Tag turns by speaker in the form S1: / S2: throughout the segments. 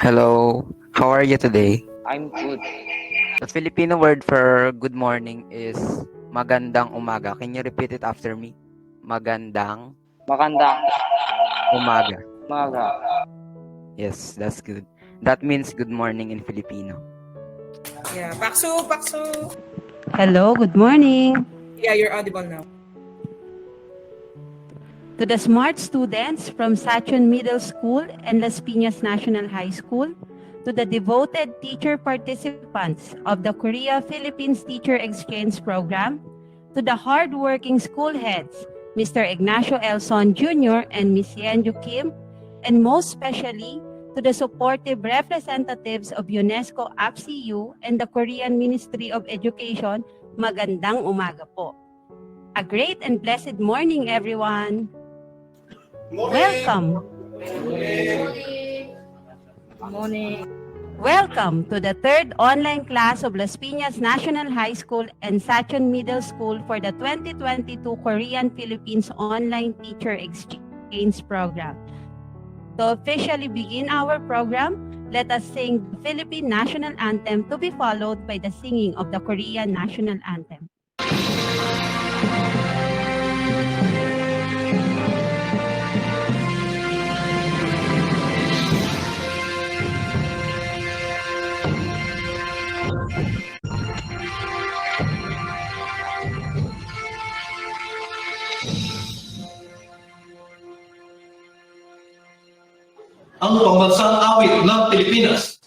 S1: Hello, how are you today?
S2: I'm good.
S1: The Filipino word for good morning is magandang umaga. Can you repeat it after me? Magandang
S2: Magandang
S1: umaga.
S2: umaga.
S1: Yes, that's good. That means good morning in Filipino.
S3: Yeah, Paksu, Paksu.
S4: Hello, good morning.
S3: Yeah, you're audible now.
S4: To the smart students from Sacheon Middle School and Las Piñas National High School, to the devoted teacher participants of the Korea-Philippines Teacher Exchange Program, to the hardworking school heads, Mr. Ignacio Elson Jr. and Ms. Yenju Kim, and most especially to the supportive representatives of UNESCO APCU and the Korean Ministry of Education, magandang umaga po. A great and blessed morning, everyone. Welcome.
S2: Morning.
S4: Welcome to the third online class of Las Piñas National High School and Sacheon Middle School for the 2022 Korean-Philippines Online Teacher Exchange Program. To officially begin our program, let us sing the Philippine National Anthem to be followed by the singing of the Korean National Anthem.
S5: Ang pambansang awit ng Pilipinas.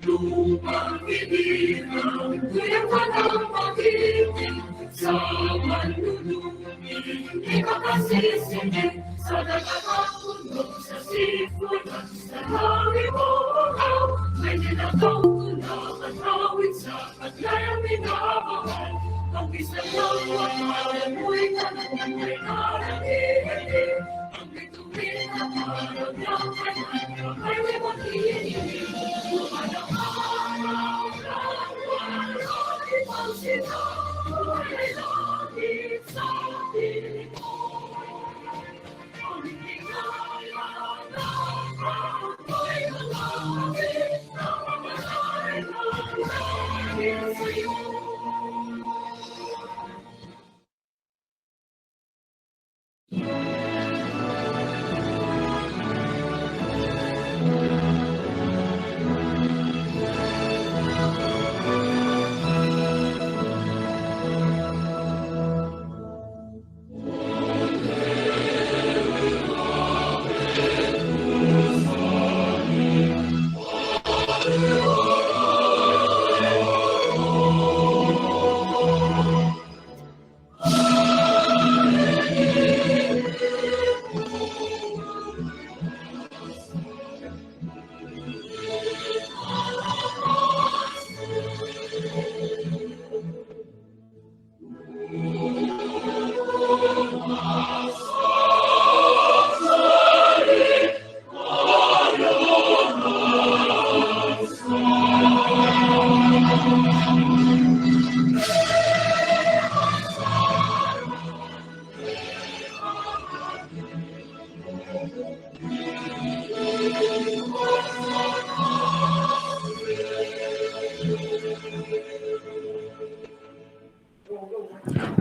S6: Lumang pinirang, kuya ka ng pag-ibig, sa manlulungin, di ka kasisingin, sa nagkakapuno, sa sipunan, sa lawi mo ikaw, may tinatang tulak at awit sa kaglayang minamahal, ang isang nawawalan mo'y tanong may narating, ang bituin na parang ng kanya, ay may mag-iinigin.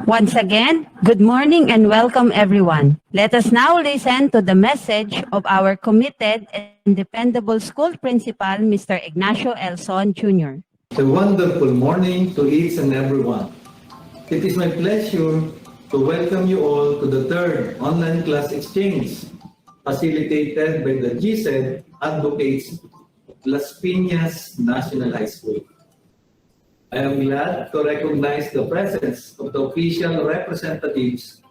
S4: Once again, good morning and welcome everyone. Let us now listen to the message of our committed and dependable school principal, Mr. Ignacio Elson Jr.
S5: A wonderful morning to each and everyone. It is my pleasure to welcome you all to the third online class exchange facilitated by the GSED Advocates Las Piñas National High School. I am glad to recognize the presence of the official representatives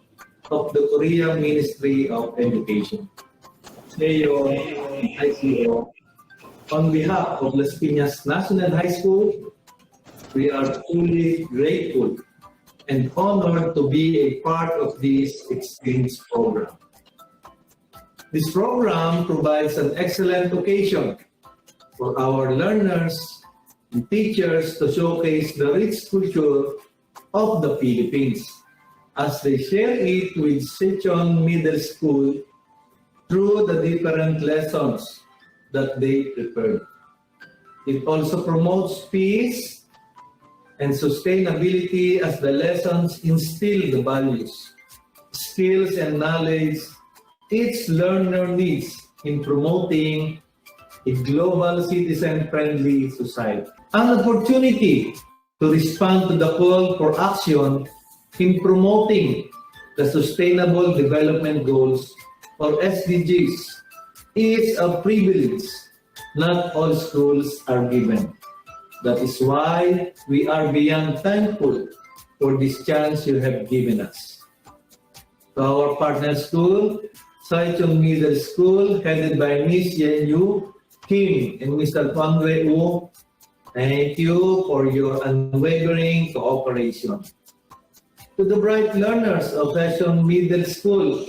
S5: of the Korean Ministry of Education. Sacheon, ICO. On behalf of Las Piñas National High School, we are truly grateful and honored to be a part of this exchange program. This program provides an excellent occasion for our learners and teachers to showcase the rich culture of the Philippines as they share it with Sacheon Middle School through the different lessons that they prepared. It also promotes peace and sustainability as the lessons instill the values, skills, and knowledge each learner needs in promoting a global citizen-friendly society. An opportunity to respond to the call for action in promoting the Sustainable Development Goals, or SDGs, is a privilege not all schools are given. That is why we are beyond thankful for this chance you have given us. To our partner school, Sacheon Middle School, headed by Miss Yen Yu Kim and Mr. Kwang Wei Wu, thank you for your unwavering cooperation. To the bright learners of Sacheon Middle School,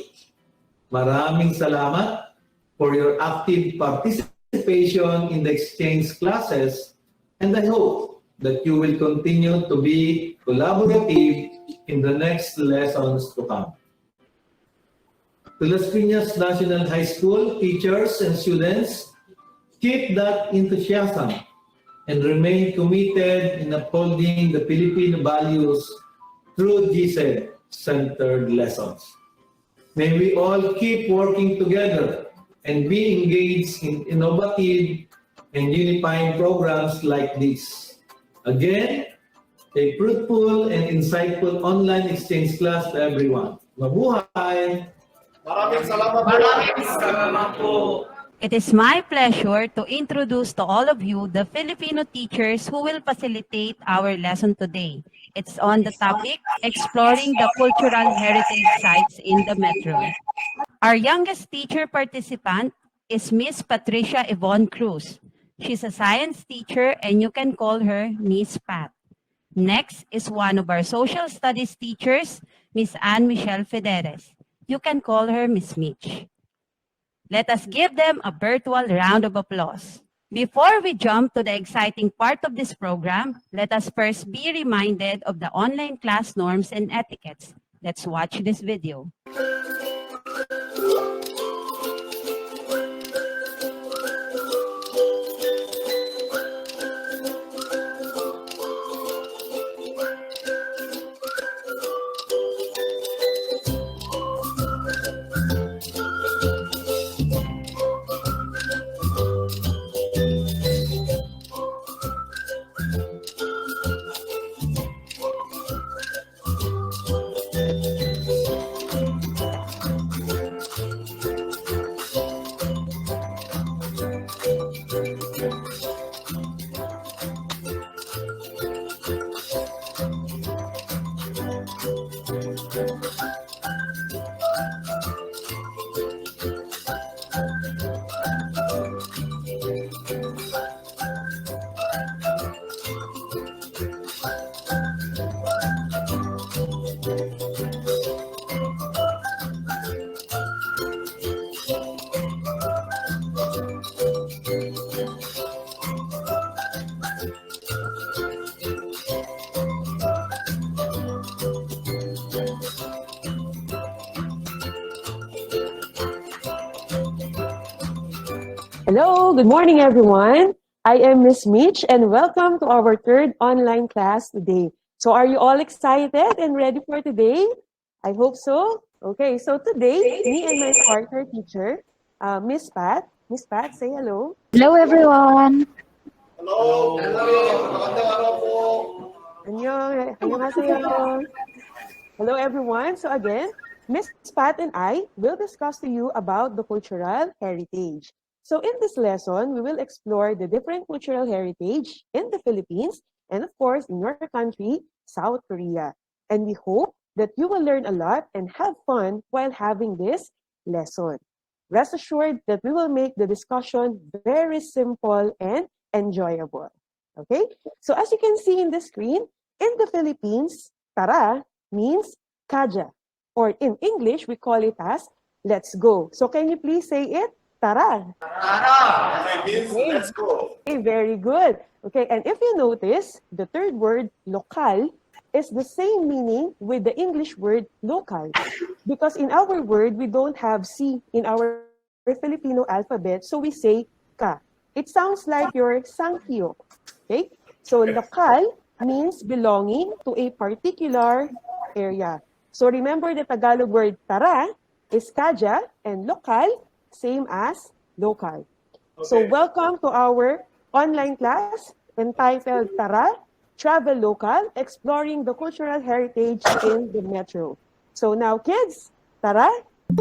S5: maraming salamat for your active participation in the exchange classes, and I hope that you will continue to be collaborative in the next lessons to come. To Las Pinas National High School teachers and students, keep that enthusiasm and remain committed in upholding the Filipino values through GSED-centered lessons. May we all keep working together and be engaged in innovative and unifying programs like this. Again, a fruitful and insightful online exchange class to everyone. Mabuhay!
S3: Maraming salamat po.
S4: It is my pleasure to introduce to all of you the Filipino teachers who will facilitate our lesson today. It's on the topic, Exploring the Cultural Heritage Sites in the Metro. Our youngest teacher participant is Miss Patricia Yvonne Cruz. She's a science teacher and you can call her Miss Pat. Next is one of our social studies teachers, Miss Anne Michelle Federes. You can call her Miss Mitch. Let us give them a virtual round of applause. Before we jump to the exciting part of this program, let us first be reminded of the online class norms and etiquettes. Let's watch this video.
S7: Hello, good morning everyone. I am Miss Mitch and welcome to our third online class today. So are you all excited and ready for today? I hope so. Okay, so today, me and my partner teacher, Miss Pat. Miss Pat, say hello.
S8: Hello, everyone.
S7: Annyeonghaseyo. Hello everyone. So again, Miss Pat and I will discuss to you about the cultural heritage. So in this lesson, we will explore the different cultural heritage in the Philippines and of course in your country, South Korea. And we hope that you will learn a lot and have fun while having this lesson. Rest assured that we will make the discussion very simple and enjoyable. Okay? So as you can see in the screen, in the Philippines, tara means kaja. Or in English, we call it as let's go. So can you please say it? Tara.
S3: Tara means let's go.
S7: Okay, very good. Okay, and if you notice, the third word, lokal, is the same meaning with the English word local. Because in our word, we don't have C in our Filipino alphabet, so we say ka. It sounds like your sankyo. Okay? So lokal means belonging to a particular area. So remember the Tagalog word tara is kaja and lokal, same as local. So
S3: Okay.
S7: welcome to our online class entitled Tara, Travel Local, Exploring the Cultural Heritage in the Metro. So now kids, Tara,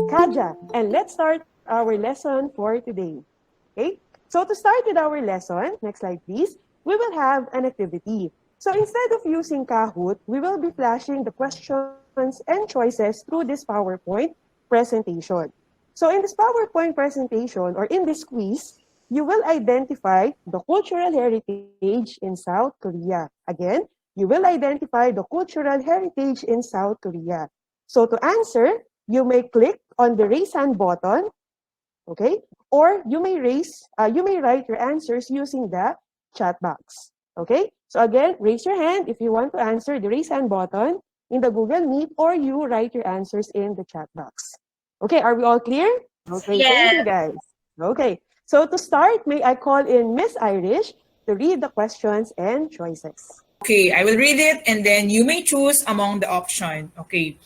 S7: Kaja, and let's start our lesson for today. Okay? So to start with our lesson, next slide please, we will have an activity. So instead of using Kahoot, we will be flashing the questions and choices through this PowerPoint presentation. So in this PowerPoint presentation or in this quiz, you will identify the cultural heritage in South Korea. Again, you will identify the cultural heritage in South Korea. So to answer, you may click on the raise hand button, okay? Or you may write your answers using the chat box, okay? So again, raise your hand if you want to answer the raise hand button in the Google Meet, or you write your answers in the chat box. Okay, are we all clear? Okay, thank you guys. Okay, so to start, may I call in Miss Irish to read the questions and choices.
S2: Okay, I will read it and then you may choose among the option. Okay.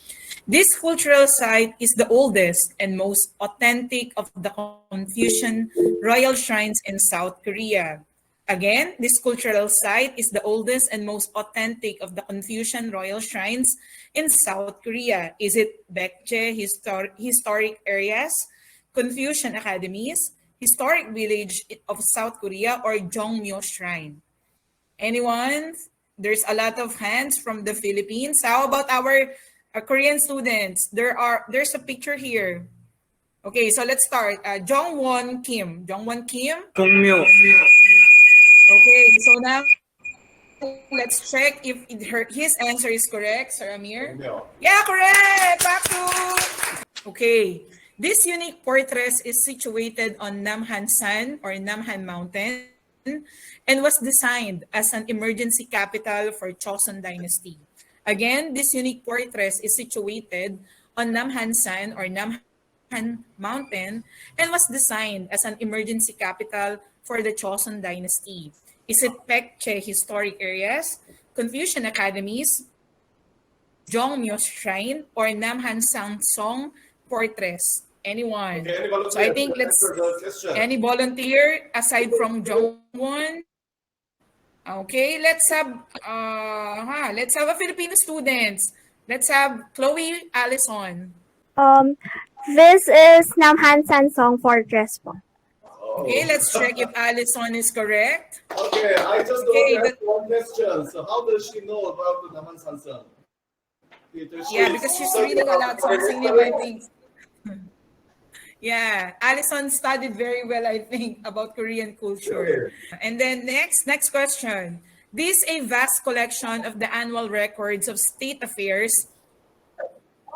S2: This cultural site is the oldest and most authentic of the Confucian royal shrines in South Korea. Again, this cultural site is the oldest and most authentic of the Confucian royal shrines in South Korea. Is it Baekje historic areas, Confucian academies, historic village of South Korea, or Jongmyo Shrine? Anyone? There's a lot of hands from the Philippines. How about our Korean students? There's a picture here. Okay, so let's start. Jongwon Kim. Jongwon Kim.
S8: Jongmyo.
S2: Okay, so now let's check if his answer is correct, Sir Amir.
S3: No.
S2: Yeah, correct. Paksu. Okay. This unique fortress is situated on Namhan San or Namhan Mountain and was designed as an emergency capital for Joseon Dynasty. Again, this unique fortress is situated on Namhan San or Namhan Mountain and was designed as an emergency capital for the Joseon Dynasty. Is it Baekje historic areas, Confucian academies, Jongmyo Shrine, or Namhan Sangsong Fortress? Anyone?
S3: Okay, any volunteer?
S2: So I think
S3: Answer the question.
S2: any volunteer aside from Jongwon? Okay, let's have a Filipino students. Let's have Chloe Allison.
S9: Um, this is Namhan Sansong Fortress po.
S2: Okay, let's check if Allison is correct.
S3: Okay, I just
S2: Okay,
S3: only have one question. So how does she know about the Naman Sansan?
S2: Yeah, because she's reading a lot, something new, I think. Yeah, Allison studied very well, I think, about Korean culture. And then next question. This is a vast collection of the annual records of state affairs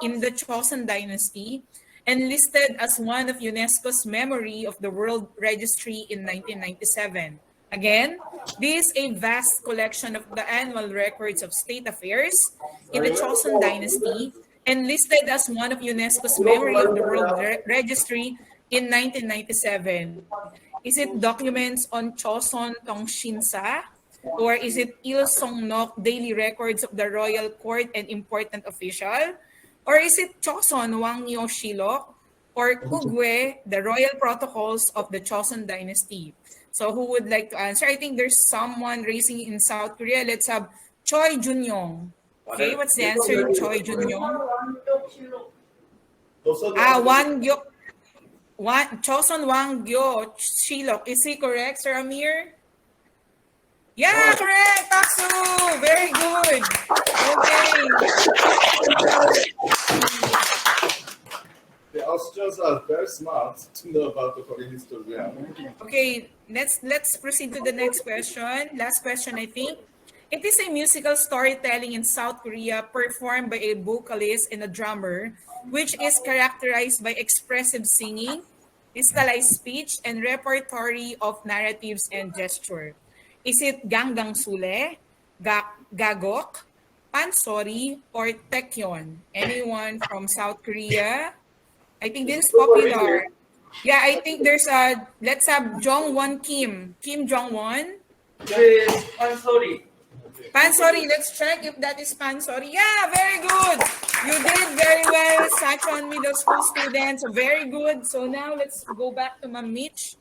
S2: in the Joseon Dynasty and listed as one of UNESCO's Memory of the World Registry in 1997. Again, this is a vast collection of the annual records of state affairs in the Joseon Dynasty and listed as one of UNESCO's Memory of the World Registry in 1997. Is it documents on Joseon Tongshinsa? Or is it Il Songnok daily records of the royal court and important official? Or is it Joseon Wangyo Shilok? Or Kugwe, the royal protocols of the Joseon Dynasty? So who would like to answer? I think there's someone raising in South Korea. Let's have Choi Junyong. Okay, what's the answer, Choi Junyong? Wangyo. Joseon Wangyo Shilok. Is he correct, Sir Amir? Yeah, correct. Taksu. Very good. Okay.
S3: The Austrians are very smart to know about the Korean history. Yeah.
S2: Okay, let's proceed to the next question. Last question, I think. It is a musical storytelling in South Korea performed by a vocalist and a drummer, which is characterized by expressive singing, stylized speech, and repertory of narratives and gesture. Is it Ganggang Sule, Gagok, Pansori, or Taekyon? Anyone from South Korea? I think this is popular. Yeah, I think there's a, let's have Jongwon Kim. Kim Jongwon. Pansori, let's check if that is Pansori. Yeah, very good. You did very well, Sacheon Middle School students. Very good. So now let's go back to Ma'am Mitch.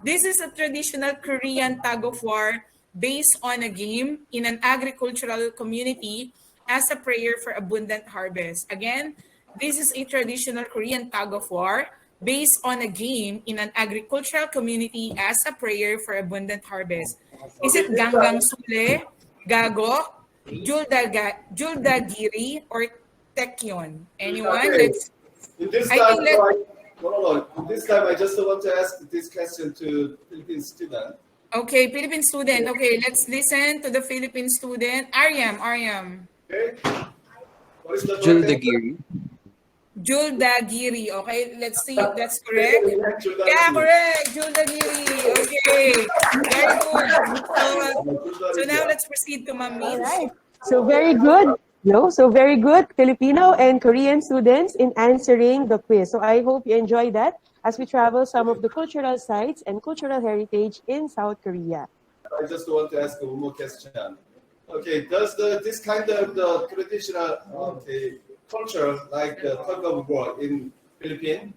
S2: This is a traditional Korean tug of war based on a game in an agricultural community as a prayer for abundant harvest. Again, this is a traditional Korean tug of war based on a game in an agricultural community as a prayer for abundant harvest. Is it Ganggang Sule, Gago, Juldagiri, or Tekyon? Anyone?
S3: Okay.
S2: Let's.
S3: In this
S2: I
S3: time,
S2: think let.
S3: In this time, I just want to ask this question to Philippine student.
S2: Okay, Philippine student. Okay, let's listen to the Philippine student. Aryam.
S3: Okay. What is the correct answer?
S1: Juldagiri.
S2: Juldagiri. Okay, let's see if that's correct.
S3: Juldagiri.
S2: Yeah, correct. Juldagiri. Okay, very good. So now let's proceed to Ma'am
S7: All
S2: Mitch.
S7: right. So very good. No, so very good Filipino and Korean students in answering the quiz. So I hope you enjoy that as we travel some of the cultural sites and cultural heritage in South Korea.
S3: I just want to ask one more question. Okay, does this kind of the traditional culture like tug of war in Philippines?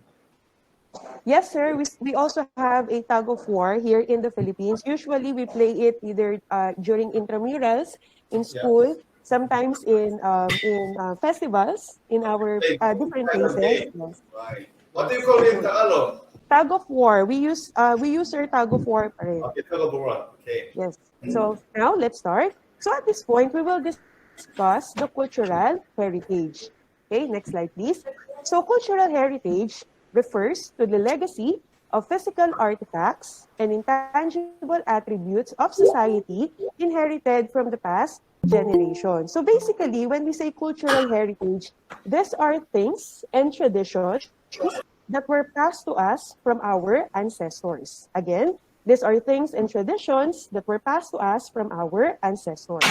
S7: Yes, sir. We also have a tug of war here in the Philippines. Usually we play it either during intramurals in school, sometimes in festivals in our different places. Yes.
S3: Right. What do you call it in Tagalog?
S7: Tug of war. We use our tug of war pa rin.
S3: Okay, tug of war. Okay.
S7: Yes. So now let's start. So at this point, we will discuss the cultural heritage. Okay, next slide, please. So cultural heritage refers to the legacy of physical artifacts and intangible attributes of society inherited from the past generation. So basically, when we say cultural heritage, these are things and traditions that were passed to us from our ancestors. Again, these are things and traditions that were passed to us from our ancestors.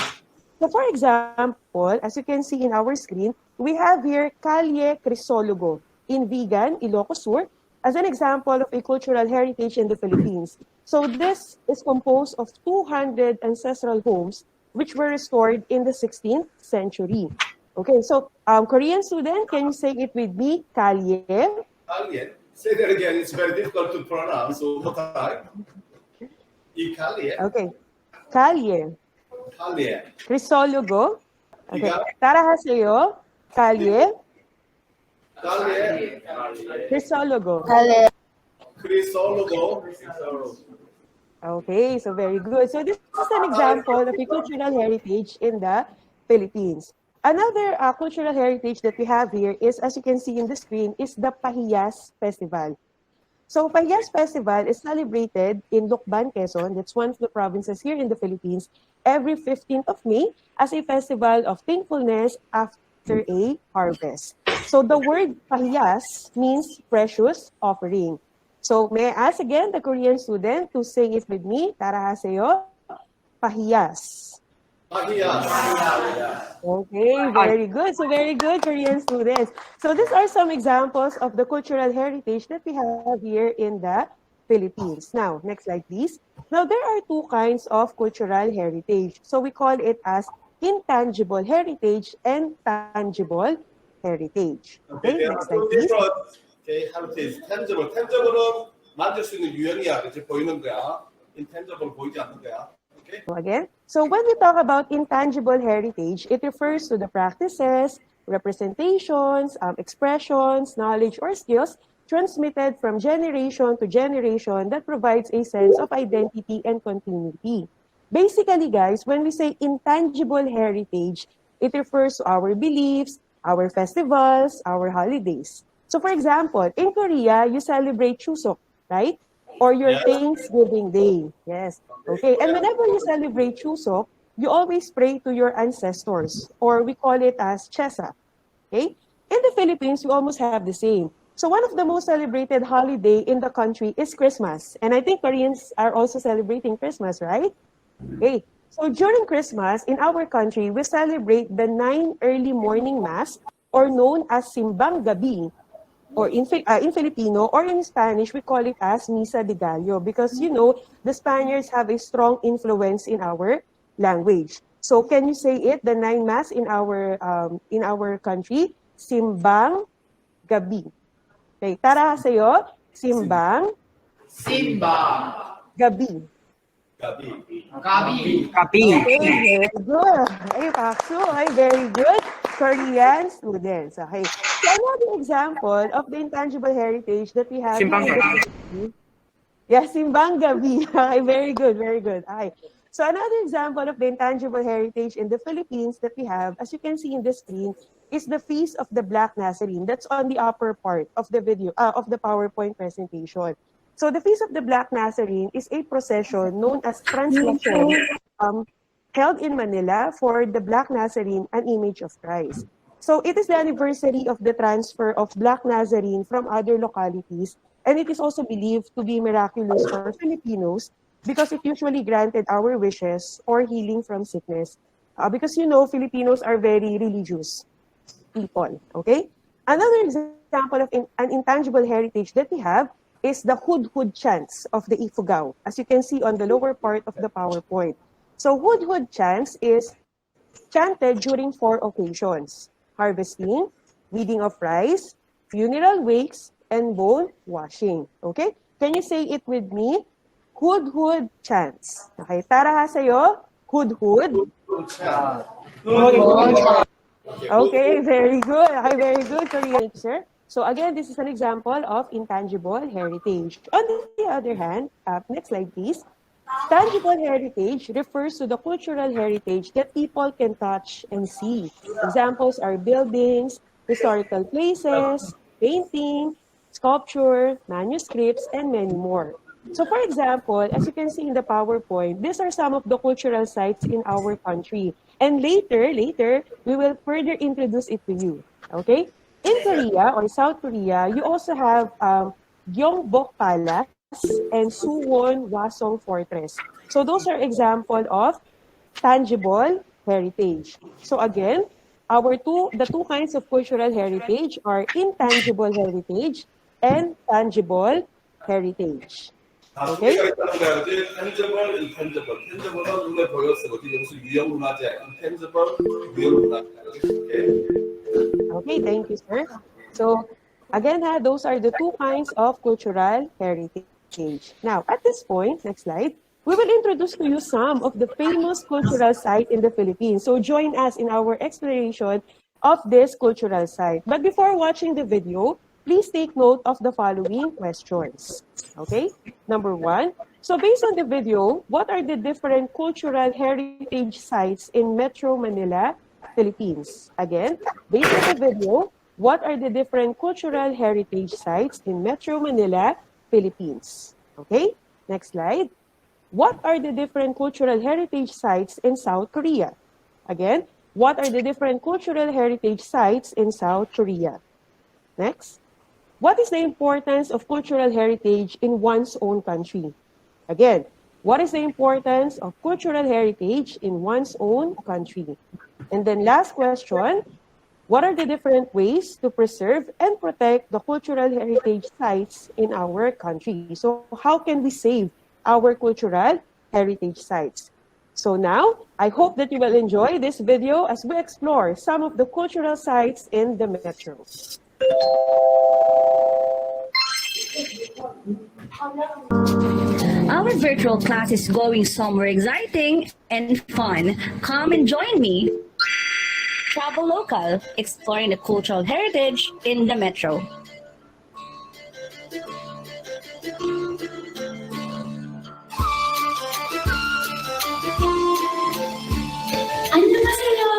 S7: So for example, as you can see in our screen, we have here Calle Crisologo in Vigan, Ilocos Sur, as an example of a cultural heritage in the Philippines. So this is composed of 200 ancestral homes which were restored in the 16th century. Okay, so Korean student, can you say it with me? Calle.
S3: Calle. Say that again. It's very difficult to pronounce. So one more time. Calle.
S7: Okay. Calle.
S3: Calle.
S7: Crisologo. Okay.
S3: Vigan.
S7: Tarahaseyo. Calle.
S3: Calle.
S7: Crisologo.
S3: Crisologo.
S7: Okay, so very good. So this is an example of a cultural heritage in the Philippines. Another cultural heritage that we have here is, as you can see in the screen, is the Pahiyas Festival. So Pahiyas Festival is celebrated in Lucban, Quezon. That's one of the provinces here in the Philippines, every 15th of May as a festival of thankfulness after a harvest. So the word Pahiyas means precious offering. So may I ask again the Korean student to say it with me? Tarahaseyo. Pahiyas.
S3: Pahiyas.
S7: Okay, very good. So very good, Korean students. So these are some examples of the cultural heritage that we have here in the Philippines. Now, next slide, please. Now, there are two kinds of cultural heritage. So we call it as intangible heritage and tangible heritage. Okay, next slide, please.
S3: Okay, heritage. tangible. tangible은 만질 수 있는 유형이야. 그치? 보이는 거야. intangible 보이지 않는 거야. Okay?
S7: So again, so when we talk about intangible heritage, it refers to the practices, representations, expressions, knowledge, or skills transmitted from generation to generation that provides a sense of identity and continuity. Basically, guys, when we say intangible heritage, it refers to our beliefs, our festivals, our holidays. So for example, in Korea, you celebrate Chuseok, right? Or your
S3: Yes.
S7: Thanksgiving Day. Yes. Okay. And whenever you celebrate Chuseok, you always pray to your ancestors, or we call it as chesa. Okay? In the Philippines, we almost have the same. So one of the most celebrated holiday in the country is Christmas. And I think Koreans are also celebrating Christmas, right? Okay. So during Christmas, in our country, we celebrate the 9 early morning mass, or known as Simbang Gabi, or in Filipino, or in Spanish, we call it as Misa de Gallo, because the Spaniards have a strong influence in our language. So can you say it, the 9 mass in our country? Simbang Gabi. Okay, tara sa'yo. Simbang Gabi.
S3: Gabi.
S7: Okay, very good. Ay, Paksu, ay, very good. Korean students. Okay. So another example of the intangible heritage that we have here in the Philippines. Yeah, Simbang Gabi. Okay, very good, very good. Okay. So another example of the intangible heritage in the Philippines that we have, as you can see in the screen, is the Feast of the Black Nazarene. That's on the upper part of the video, of the PowerPoint presentation. So the Feast of the Black Nazarene is a procession known as Translacion, held in Manila for the Black Nazarene, an image of Christ. So it is the anniversary of the transfer of Black Nazarene from other localities, and it is also believed to be miraculous for Filipinos because it usually granted our wishes or healing from sickness. Because Filipinos are very religious people, okay? Another example of an intangible heritage that we have is the Hud-Hud chants of the Ifugao, as you can see on the lower part of the PowerPoint. So Hud-Hud chants is chanted during 4 occasions: harvesting, weeding of rice, funeral wakes, and bone washing. Okay? Can you say it with me? Hud-Hud chants. Okay, tara ha sa'yo. Hud-Hud. Okay, very good. Okay, very good, Korean sir. So again, this is an example of intangible heritage. On the other hand, next slide please. Tangible heritage refers to the cultural heritage that people can touch and see. Examples are buildings, historical places, painting, sculpture, manuscripts, and many more. So for example, as you can see in the PowerPoint, these are some of the cultural sites in our country. And later, we will further introduce it to you. Okay? In Korea or South Korea, you also have Gyeongbok Palace and Suwon Wasong Fortress. So those are example of tangible heritage. So again, the two kinds of cultural heritage are intangible heritage and tangible heritage.
S3: 두
S7: Okay?
S3: 개가 있다는 거야, 그지? tangible, intangible. tangible은 눈에 보였어, 그지? 여기서 유형문화재, intangible, 유형문화재. 오케이?
S7: Okay, thank you, sir. So, again, those are the two kinds of cultural heritage. Now, at this point, next slide, we will introduce to you some of the famous cultural sites in the Philippines. So, join us in our exploration of this cultural site. But before watching the video, please take note of the following questions. Okay? Number 1, so based on the video, what are the different cultural heritage sites in Metro Manila, Philippines? Again, based on the video, what are the different cultural heritage sites in Metro Manila, Philippines? Okay, next slide. What are the different cultural heritage sites in South Korea? Again, what are the different cultural heritage sites in South Korea? Next. What is the importance of cultural heritage in one's own country? Again, what is the importance of cultural heritage in one's own country? And then last question, what are the different ways to preserve and protect the cultural heritage sites in our country? So how can we save our cultural heritage sites? So now, I hope that you will enjoy this video as we explore some of the cultural sites in the metro.
S8: Our virtual class is going somewhere exciting and fun. Come and join me. Travel local, exploring the cultural heritage in the metro.
S6: 안녕하세요.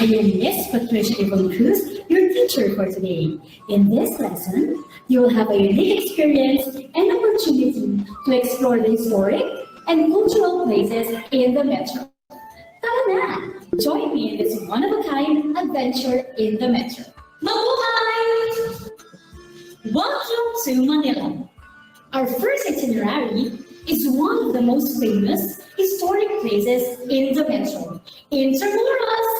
S6: I am Miss Patricia Yvonne Cruz, your teacher for today. In this lesson, you will have a unique experience and opportunity to explore the historic and cultural places in the metro. Tara na! Join me in this one-of-a-kind adventure in the metro. Mabuhay! Welcome to Manila. Our first itinerary is one of the most famous historic places in the metro, Intramuros.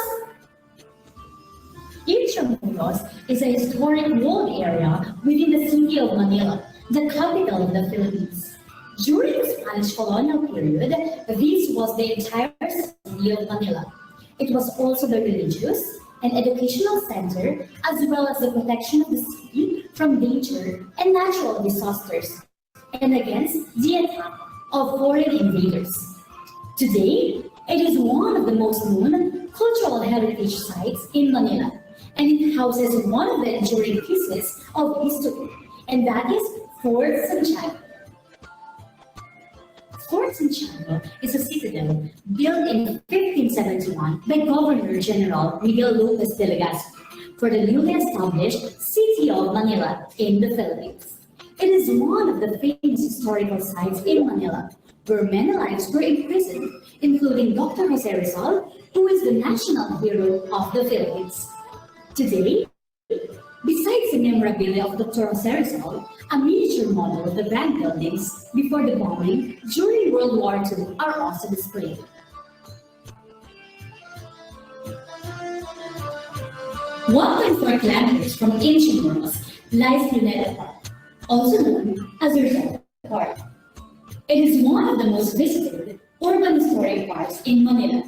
S6: Intramuros is a historic walled area within the city of Manila, the capital of the Philippines. During the Spanish colonial period, this was the entire city of Manila. It was also the religious and educational center, as well as the protection of the city from danger and natural disasters, and against the attack of foreign invaders. Today, it is one of the most known cultural heritage sites in Manila, and it houses one of the enduring pieces of history, and that is Fort Santiago. Fort Santiago is a citadel built in 1571 by Governor General Miguel Lopez de Legazpi for the newly established city of Manila in the Philippines. It is one of the famous historical sites in Manila where many lives were imprisoned, including Dr. Jose Rizal, who is the national hero of the Philippines. Today, besides the memorabilia of Dr. Jose Rizal, a miniature model of the brand buildings before the bombing during World War II are also displayed. 1.4 kilometers from Intramuros lies Luneta Park, also known as Rizal Park. It is one of the most visited urban historic parks in Manila.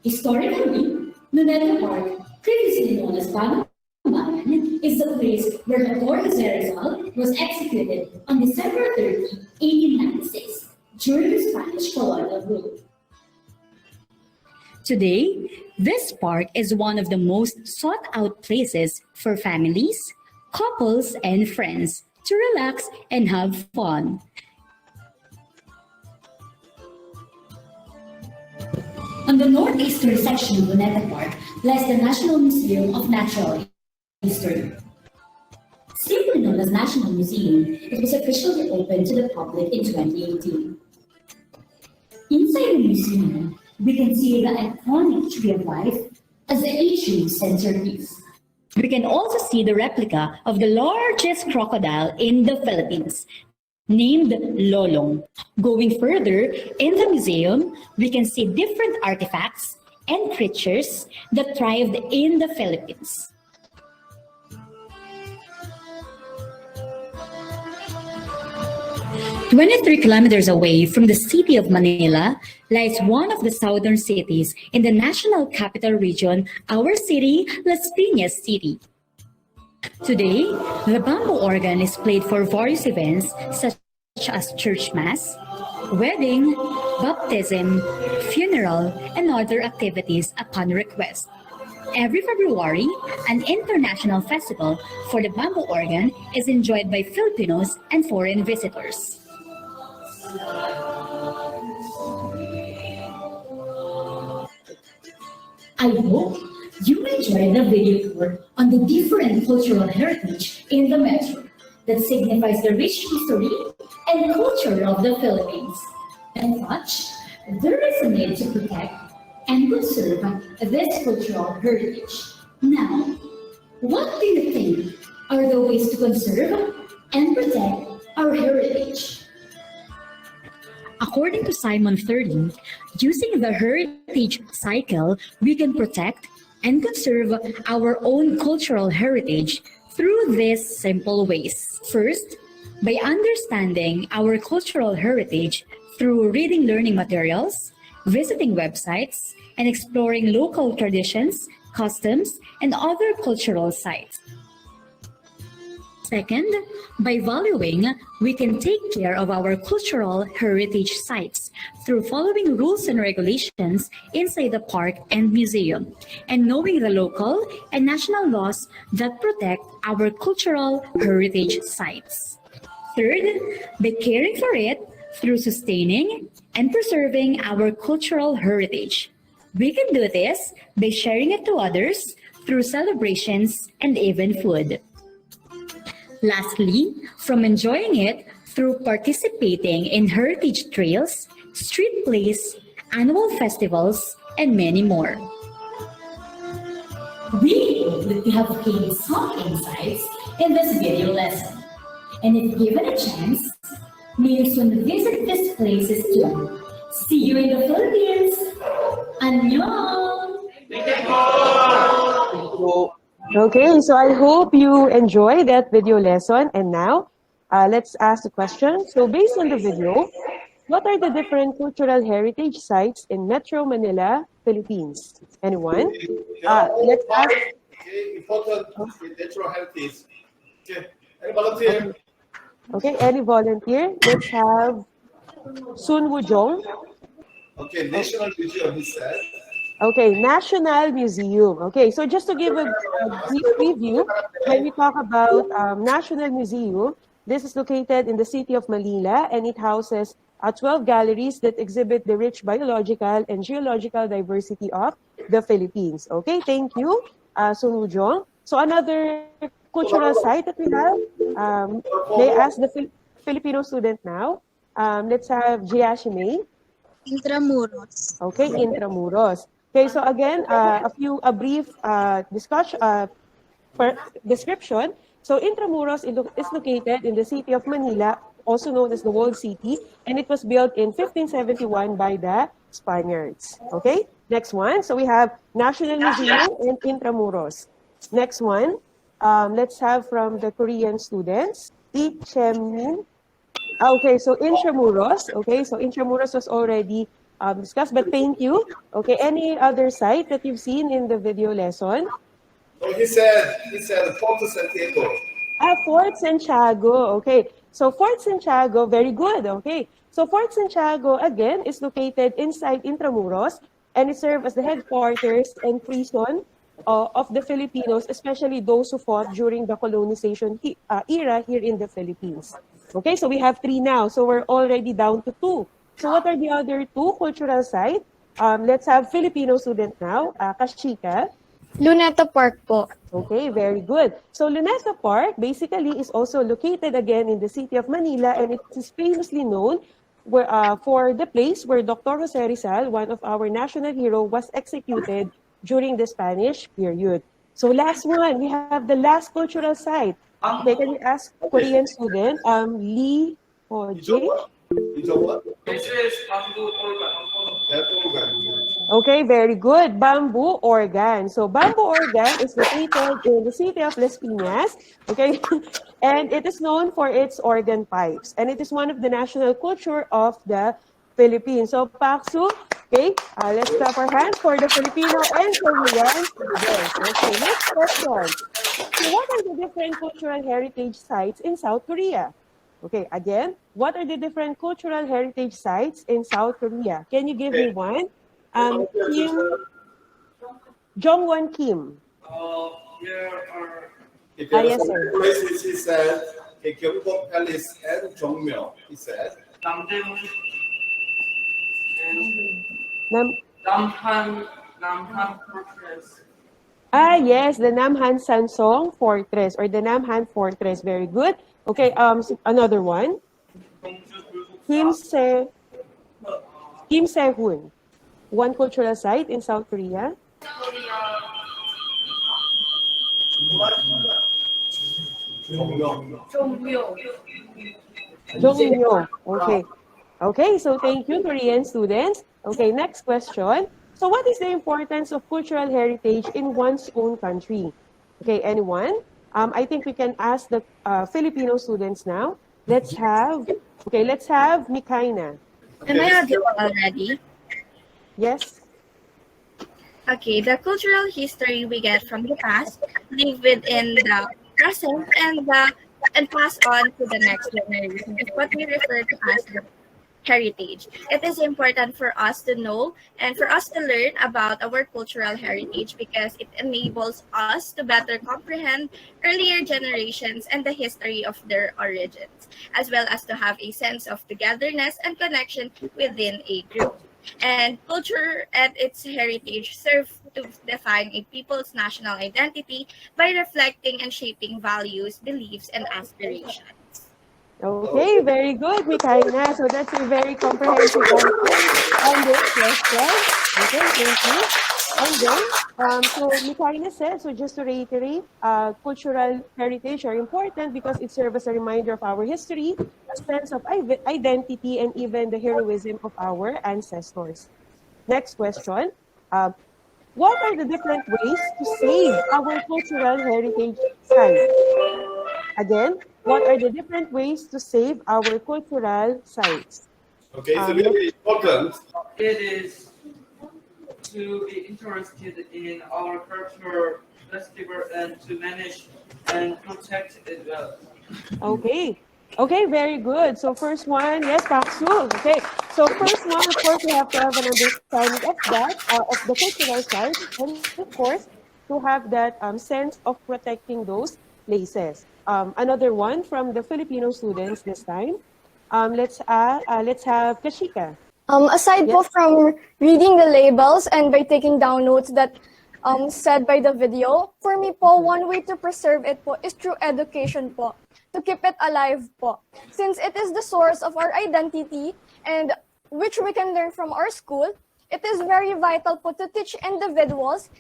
S6: Historically, Luneta Park, previously known as Bagong Bayan, is the place where Dr. Jose Rizal was executed on December 30, 1896, during the Spanish colonial rule.
S8: Today, this park is one of the most sought-out places for families, couples, and friends to relax and have fun.
S6: On the northeastern section of Luneta Park lies the National Museum of Natural History. Simply known as National Museum, it was officially opened to the public in 2018. Inside the museum, we can see the iconic Tree of Life as the atrium centerpiece.
S8: We can also see the replica of the largest crocodile in the Philippines, named Lolong. Going further in the museum, we can see different artifacts and creatures that thrived in the Philippines. 23 kilometers away from the city of Manila lies one of the southern cities in the national capital region, our city, Las Piñas City. Today, the bamboo organ is played for various events such as church mass, wedding, baptism, funeral, and other activities upon request. Every February, an international festival for the bamboo organ is enjoyed by Filipinos and foreign visitors.
S6: I hope you enjoyed the video tour on the different cultural heritage in the metro that signifies the rich history and culture of the Philippines. And such, there is a need to protect and conserve this cultural heritage. Now, what do you think are the ways to conserve and protect our heritage?
S8: According to Simon 30, using the heritage cycle, we can protect and conserve our own cultural heritage through these simple ways. First, by understanding our cultural heritage through reading learning materials, visiting websites, and exploring local traditions, customs, and other cultural sites. Second, by valuing, we can take care of our cultural heritage sites through following rules and regulations inside the park and museum, and knowing the local and national laws that protect our cultural heritage sites. Third, by caring for it through sustaining and preserving our cultural heritage. We can do this by sharing it to others through celebrations and even food. Lastly, from enjoying it through participating in heritage trails, street plays, annual festivals, and many more. We hope that you have gained some insights in this video lesson. And if given a chance, may you soon visit these places too. See you in the Philippines! Annyeong!
S7: Okay, so I hope you enjoyed that video lesson. And now, let's ask the question. So based on the video, what are the different cultural heritage sites in Metro Manila, Philippines? Anyone? Let's ask.
S3: Okay, important natural heritage. Okay, any volunteer?
S7: Okay, any volunteer? Let's have Sun Woo-jong.
S3: Okay, National Museum, he said.
S7: Okay, National Museum. Okay, so just to give a brief preview, when we talk about National Museum, this is located in the city of Manila and it houses 12 galleries that exhibit the rich biological and geological diversity of the Philippines. Okay, thank you, Sun Woo-jong. So another cultural site that we have, they ask the Filipino student now. Let's have Jiashime.
S9: Intramuros.
S7: Okay, Intramuros. Okay, so again, a brief discussion, description. So Intramuros is located in the city of Manila, also known as the Walled City, and it was built in 1571 by the Spaniards. Okay, next one. So we have National Museum in Intramuros. Next one, let's have from the Korean students, Lee Chemin. Okay, so Intramuros. Okay, so Intramuros was already discussed, but thank you. Okay, any other site that you've seen in the video lesson?
S3: Oh, he said Fort Santiago.
S7: Fort Santiago. Okay, so Fort Santiago, very good. Okay, so Fort Santiago again is located inside Intramuros, and it served as the headquarters and prison of the Filipinos, especially those who fought during the colonization era here in the Philippines. Okay, so we have 3 now, so we're already down to 2. So what are the other 2 cultural sites? Let's have Filipino student now, Kashika.
S9: Luneta Park po.
S7: Okay, very good. So Luneta Park basically is also located again in the city of Manila, and it is famously known for the place where Dr. Jose Rizal, one of our national hero, was executed during the Spanish period. So last one, we have the last cultural site. Okay, can we ask Korean student, Lee Ho-jin?
S3: This is bamboo organ.
S7: Okay, very good. Bamboo organ. So bamboo organ is located in the city of Las Pinas. Okay, and it is known for its organ pipes, and it is one of the national culture of the Philippines. So Paksu, okay, let's clap our hands for the Filipino and Korean students. Okay, next question. So what are the different cultural heritage sites in South Korea? Okay, again, what are the different cultural heritage sites in South Korea? Can you give me one? Kim, Jongwon Kim.
S3: Here are
S7: Yes, sir.
S3: places, he said, Gyeongbok Palace and Jongmyo, he said.
S10: Namdaemun
S7: Nam
S10: Namhan Fortress.
S7: Yes, the Namhan Sansong Fortress or the Namhan Fortress. Very good. Okay, another one. Kim Se-hun. One cultural site in South Korea. Jongmyo. Okay. Okay, so thank you, Korean students. Okay, next question. So what is the importance of cultural heritage in one's own country? Okay, anyone? I think we can ask the Filipino students now. Let's have Mikaina.
S9: Am I audible already?
S7: Yes?
S9: Okay, the cultural history we get from the past live within the present and pass on to the next generation. It's what we refer to as the heritage. It is important for us to know and for us to learn about our cultural heritage because it enables us to better comprehend earlier generations and the history of their origins, as well as to have a sense of togetherness and connection within a group. And culture and its heritage serve to define a people's national identity by reflecting and shaping values, beliefs, and aspirations.
S7: Okay, very good, Mikaina. So that's a very comprehensive answer on this question. Okay, thank you. And then, so Mikaela said, so just to reiterate, cultural heritage are important because it serves as a reminder of our history, a sense of identity, and even the heroism of our ancestors. Next question. Um, what are the different ways to save our cultural heritage sites? Again, what are the different ways to save our cultural sites?
S3: Okay, it's
S7: Let's
S3: really important.
S10: It is to be interested in our culture festival and to manage and protect it well.
S7: Okay. Okay, very good. So first one, yes, Paksu. Okay. So first one, of course, we have to have an understanding of that, of the cultural side, and of course, to have that sense of protecting those places. Another one from the Filipino students this time. Let's have Kashika.
S11: Aside po
S7: Yes.
S11: from reading the labels and by taking down notes that said by the video, for me po, one way to preserve it po is through education po, to keep it alive po. Since it is the source of our identity and which we can learn from our school, it is very vital po to teach individuals,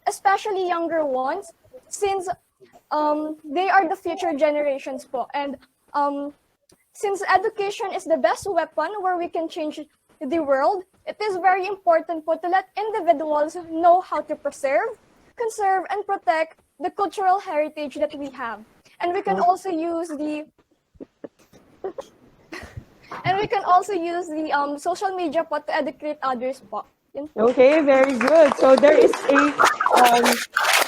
S11: especially younger ones, since they are the future generations po. And since education is the best weapon where we can change the world, it is very important po to let individuals know how to preserve, conserve, and protect the cultural heritage that we have. And we can also use the social media po to educate others po. Yun po.
S7: Okay, very good. So there's a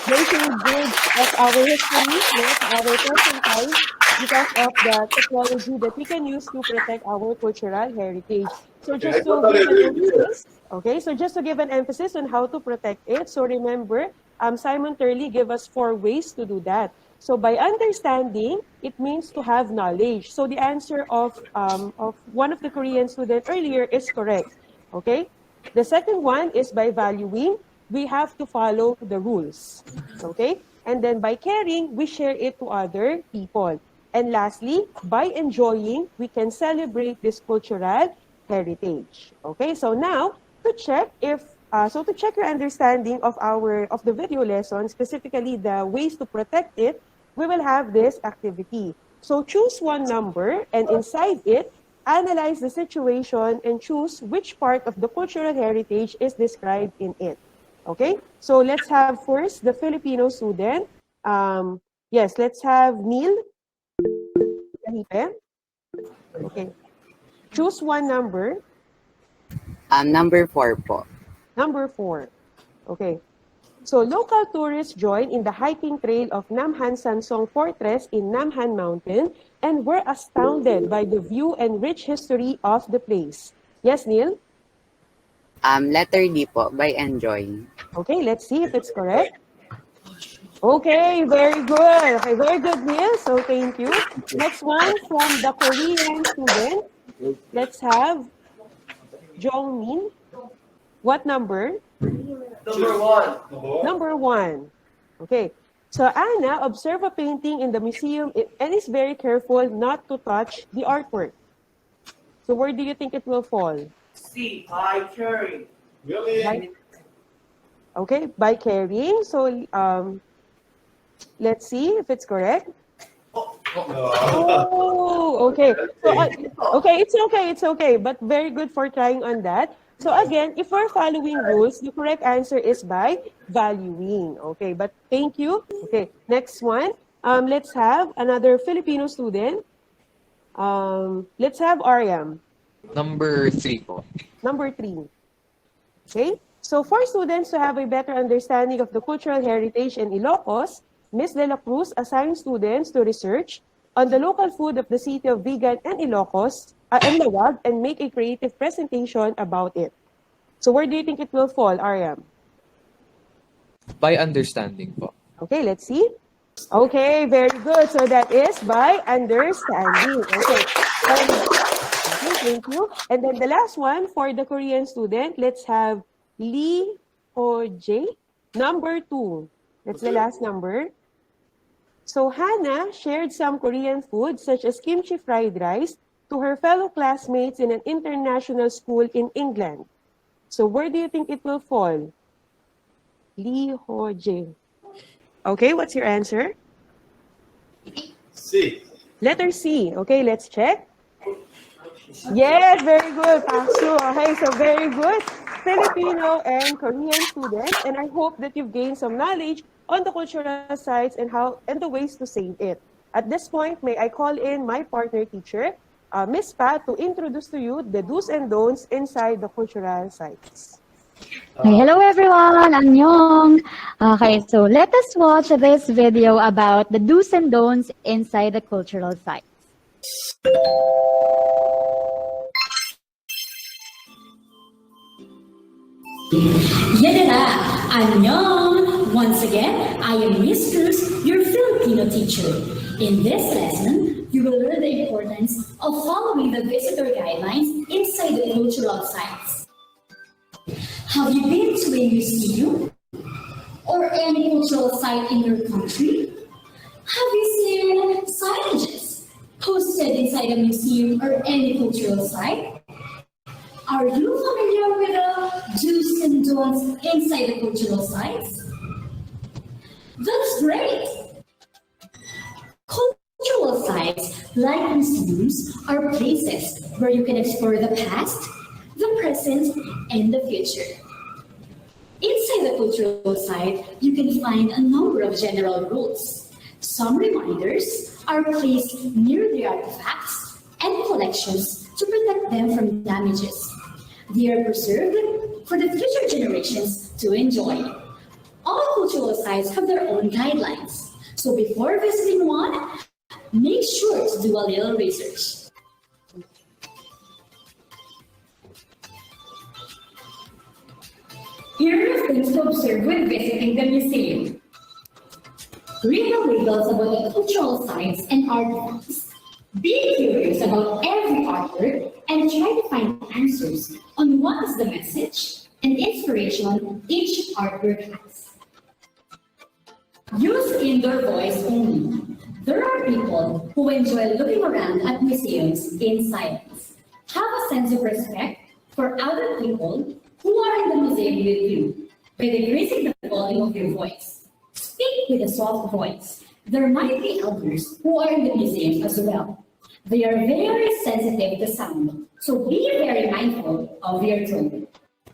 S7: bridge of our history, yes, our present time, because of the technology that we can use to protect our cultural heritage. So
S3: Okay, I
S7: just to
S3: totally
S7: give an
S3: agree with you.
S7: emphasis, okay, so just to give an emphasis on how to protect it. So remember, Simon Turley gave us 4 ways to do that. So by understanding, it means to have knowledge. So the answer of one of the Korean student earlier is correct. Okay. The second one is by valuing. We have to follow the rules. Okay. And then by caring, we share it to other people. And lastly, by enjoying, we can celebrate this cultural heritage. Okay. So now to check if to check your understanding of the video lesson, specifically the ways to protect it, we will have this activity. So choose one number and inside it, analyze the situation and choose which part of the cultural heritage is described in it. Okay? So let's have first the Filipino student. Yes, let's have Neil. Okay. Choose one number.
S1: Number 4 po.
S7: Number 4. Okay. So local tourists joined in the hiking trail of Namhan Sansong Fortress in Namhan Mountain and were astounded by the view and rich history of the place. Yes, Neil?
S1: Letter D po, by enjoying.
S7: Okay, let's see if it's correct. Okay, very good. Okay, very good, Neil. So thank you. Next one from the Korean student. Let's have Jongmin. What number?
S10: Number 1.
S7: Number 1. Okay. So Anna observed a painting in the museum and is very careful not to touch the artwork. So where do you think it will fall?
S10: C. By caring.
S3: Really?
S7: Okay, by carrying. So let's see if it's correct. Oh, okay. So, okay, it's okay. But very good for trying on that. So again, if we're following rules, the correct answer is by valuing. Okay, but thank you. Okay, next one. Let's have another Filipino student. Let's have Ariam.
S12: Number 3 po.
S7: Number 3. Okay, so for students to have a better understanding of the cultural heritage in Ilocos, Ms. De La Cruz assigned students to research on the local food of the city of Vigan and Ilocos and Lawag and make a creative presentation about it. So where do you think it will fall, Ariam?
S12: By understanding po.
S7: Okay, let's see. Okay, very good. So that is by understanding. Okay. Okay, thank you. And then the last one for the Korean student, let's have Lee Ho Jae, number 2. That's the last number. So Hannah shared some Korean food such as kimchi fried rice to her fellow classmates in an international school in England. So where do you think it will fall? Li Ho Jing. Okay, what's your answer?
S3: C.
S7: Letter C. Okay, let's check. Yes, very good, Paksu. Okay, so very good Filipino and Korean students, and I hope that you've gained some knowledge on the cultural sites and how and the ways to save it. At this point, may I call in my partner teacher, Miss Pat, to introduce to you the do's and don'ts inside the cultural sites.
S13: Hi, hello everyone, annyeong. Okay, so let us watch this video about the do's and don'ts inside the cultural sites.
S8: Yadala, annyeong! Once again, I am Miss Cruz, your Filipino teacher. In this lesson, you will learn the importance of following the visitor guidelines inside the cultural sites. Have you been to a museum or any cultural site in your country? Have you seen signages posted inside a museum or any cultural site? Are you familiar with the do's and don'ts inside the cultural sites? That's great! Cultural sites, like museums, are places where you can explore the past, the present, and the future. Inside the cultural site, you can find a number of general rules. Some reminders are placed near the artifacts and collections to protect them from damages. They are preserved for the future generations to enjoy. All cultural sites have their own guidelines, so before visiting one, make sure to do a little research. Here are things to observe when visiting the museum. Read the labels about the cultural sites and artifacts. Be curious about every artwork and try to find answers on what is the message and inspiration each artwork has. Use indoor voice only. There are people who enjoy looking around at museums in silence. Have a sense of respect for other people who are in the museum with you by decreasing the volume of your voice. Speak with a soft voice. There might be elders who are in the museum as well. They are very sensitive to sound, so be very mindful of your tone.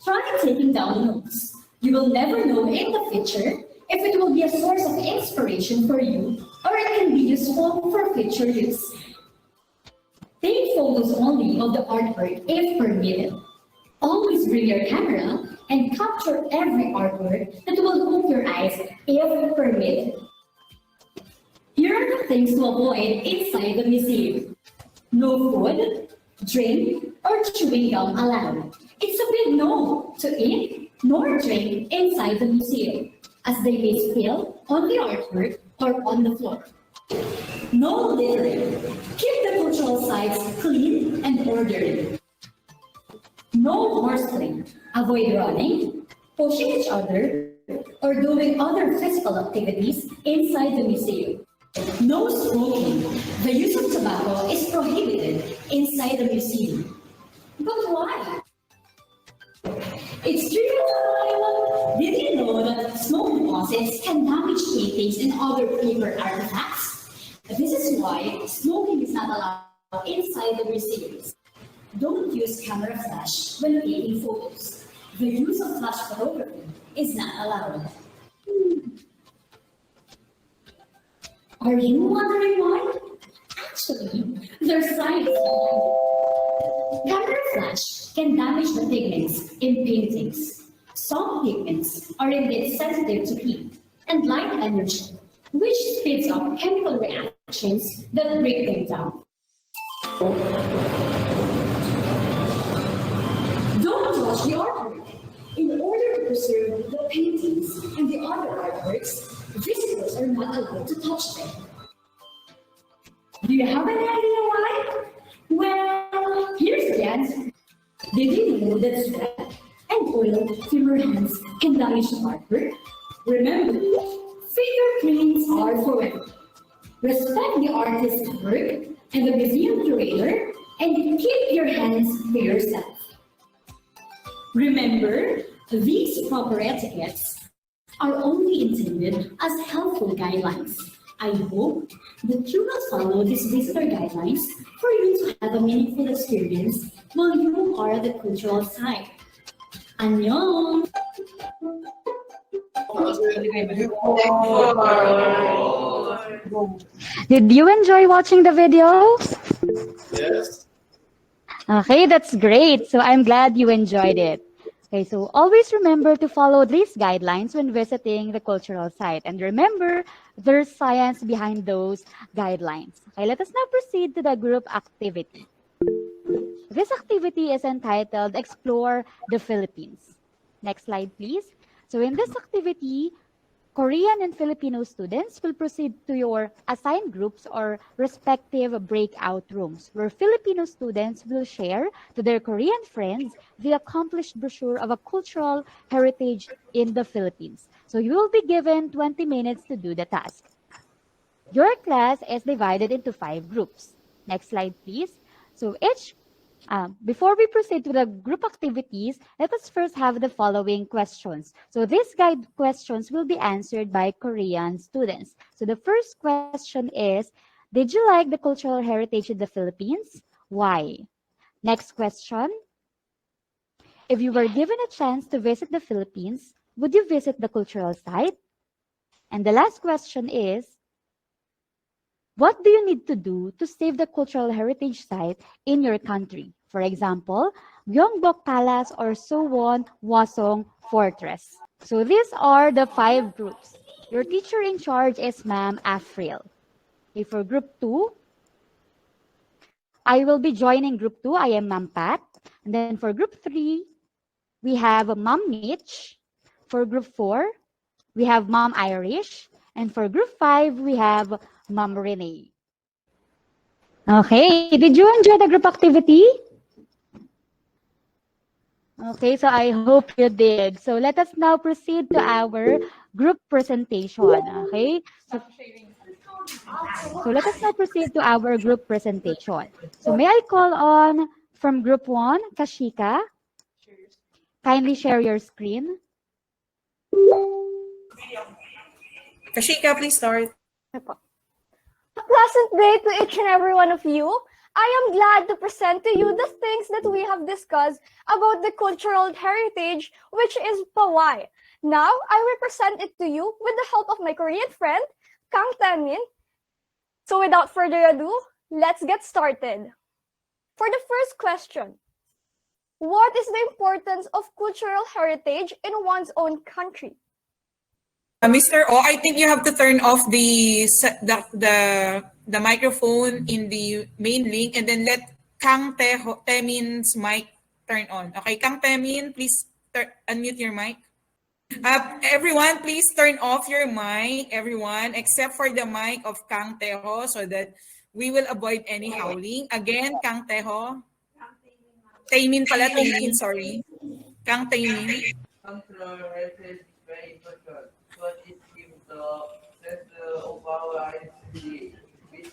S8: Try taking down notes. You will never know in the future if it will be a source of inspiration for you or it can be useful for future use. Take photos only of the artwork if permitted. Always bring your camera and capture every artwork that will hook your eyes if permitted. Here are the things to avoid inside the museum. No food, drink, or chewing gum allowed. It's a big no to eat nor drink inside the museum, as they may spill on the artwork or on the floor. No littering. Keep the cultural sites clean and orderly. No horsing. Avoid running, pushing each other, or doing other physical activities inside the museum. No smoking. The use of tobacco is prohibited inside the museum. But why? It's true. Did you know that smoke deposits can damage paintings and other paper artifacts? This is why smoking is not allowed inside the museums. Don't use camera flash when taking photos. The use of flash photography is not allowed. Are you wondering why? Actually, there's science behind it. Camera flash can damage the pigments in paintings. Some pigments are indeed sensitive to heat and light energy, which speeds up chemical reactions that break them down. Don't touch the artwork. In order to preserve the paintings and the other artworks, visitors are not allowed to touch them. Do you have any idea why? Well, here's the answer. Did you know that sweat and oil from your hands can damage the artwork? Remember, fingerprints are forever. Respect the artist's work and the museum curator, and keep your hands to yourself. Remember, these proper etiquettes are only intended as helpful guidelines. I hope that you will follow these visitor guidelines for you to have a meaningful experience while you are at the cultural site. 안녕!
S13: Did you enjoy watching the video?
S3: Yes.
S13: Okay, that's great. So I'm glad you enjoyed it. Okay, so always remember to follow these guidelines when visiting the cultural site. And remember, there's science behind those guidelines. Okay, let us now proceed to the group activity. This activity is entitled Explore the Philippines. Next slide, please. So in this activity, Korean and Filipino students will proceed to your assigned groups or respective breakout rooms, where Filipino students will share to their Korean friends the accomplished brochure of a cultural heritage in the Philippines. So you will be given 20 minutes to do the task. Your class is divided into 5 groups. Next slide, please. So before we proceed to the group activities, let us first have the following questions. So these guide questions will be answered by Korean students. So the first question is, did you like the cultural heritage in the Philippines? Why? Next question, if you were given a chance to visit the Philippines, would you visit the cultural site? And the last question is, what do you need to do to save the cultural heritage site in your country? For example, Gyeongbok Palace or Suwon Hwasong Fortress. So these are the 5 groups. Your teacher in charge is Ma'am Afril. Okay, for group 2, I will be joining group 2. I am Ma'am Pat. And then for group 3, we have Ma'am Mitch. For group 4, we have Ma'am Irish. And for group 5, we have Ma'am Renee. Okay, did you enjoy the group activity? Okay, so I hope you did. So let us now proceed to our group presentation. Okay, so let us now proceed to our group presentation. So may I call on from group 1, Kashika? Kindly share your screen.
S2: Kashika, please start.
S11: A pleasant day to each and every one of you. I am glad to present to you the things that we have discussed about the cultural heritage, which is Pawai. Now, I will present it to you with the help of my Korean friend, Kang Taemin. So without further ado, let's get started. For the first question, what is the importance of cultural heritage in one's own country?
S2: Mr. O, I think you have to turn off the microphone in the main link and then let Kang Temin's mic turn on. Okay, Kang Temin, please unmute your mic. Everyone, please turn off your mic, everyone, except for the mic of Kang Teho so that we will avoid any howling. Again, Kang Teho. Temin pala, Temin, sorry. Kang Temin.
S10: Cultural heritage is very important, but it gives the sense of our identity, which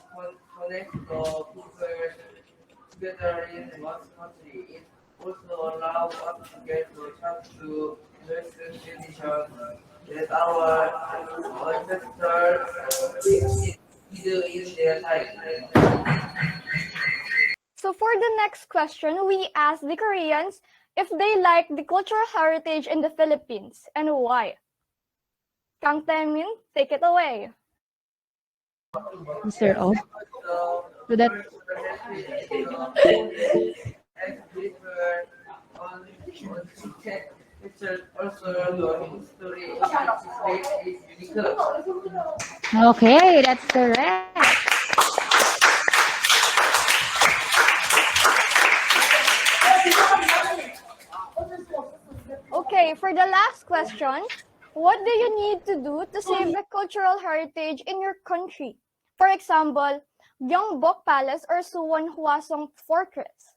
S10: connects the people together in one country. It also allows us to get the chance to understand traditions that our ancestors did in their time.
S11: So for the next question, we asked the Koreans if they like the cultural heritage in the Philippines and why. Kang Taemin, take it away.
S13: Mr. O. So that okay, that's correct.
S11: Okay, for the last question, what do you need to do to save the cultural heritage in your country? For example, Gyeongbok Palace or Suwon Hwasong Fortress.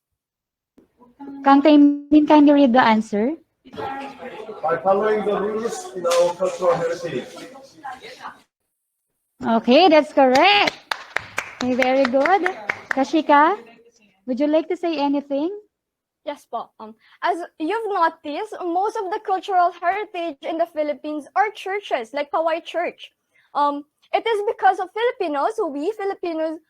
S13: Kang Taemin, kindly read the answer.
S3: By following the rules in our cultural heritage.
S13: Okay, that's correct. Okay, very good. Kashika, would you like to say anything?
S11: Yes po. As you've noticed, most of the cultural heritage in the Philippines are churches, like Pawai Church. It is because of Filipinos, we Filipinos,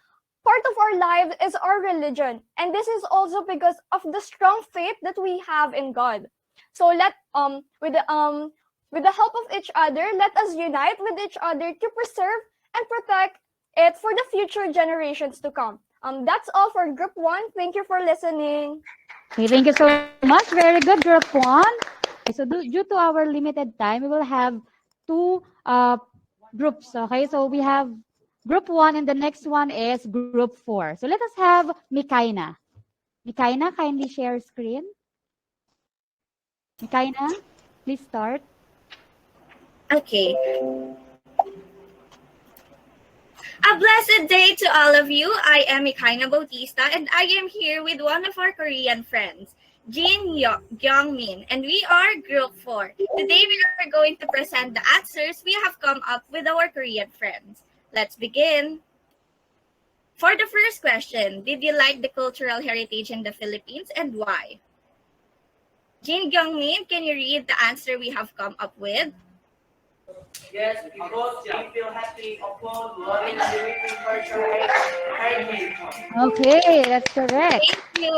S11: part of our life is our religion, and this is also because of the strong faith that we have in God. So with the help of each other, let us unite with each other to preserve and protect it for the future generations to come. That's all for Group 1. Thank you for listening.
S13: Okay, thank you so much. Very good, Group 1. Okay, so due to our limited time, we will have two groups. Okay, so we have Group 1 and the next one is Group 4. So let us have Mikaina. Mikaina, kindly share screen. Mikaina, please start.
S9: Okay. A blessed day to all of you. I am Ikaina Bautista and I am here with one of our Korean friends, Gyongmin, and we are Group 4. Today we are going to present the answers we have come up with our Korean friends. Let's begin. For the first question, did you like the cultural heritage in the Philippines and why? Jin Gyongmin, can you read the answer we have come up with?
S10: Yes, because we feel happy upon learning the Philippine cultural heritage.
S13: Okay, that's correct.
S9: Thank you.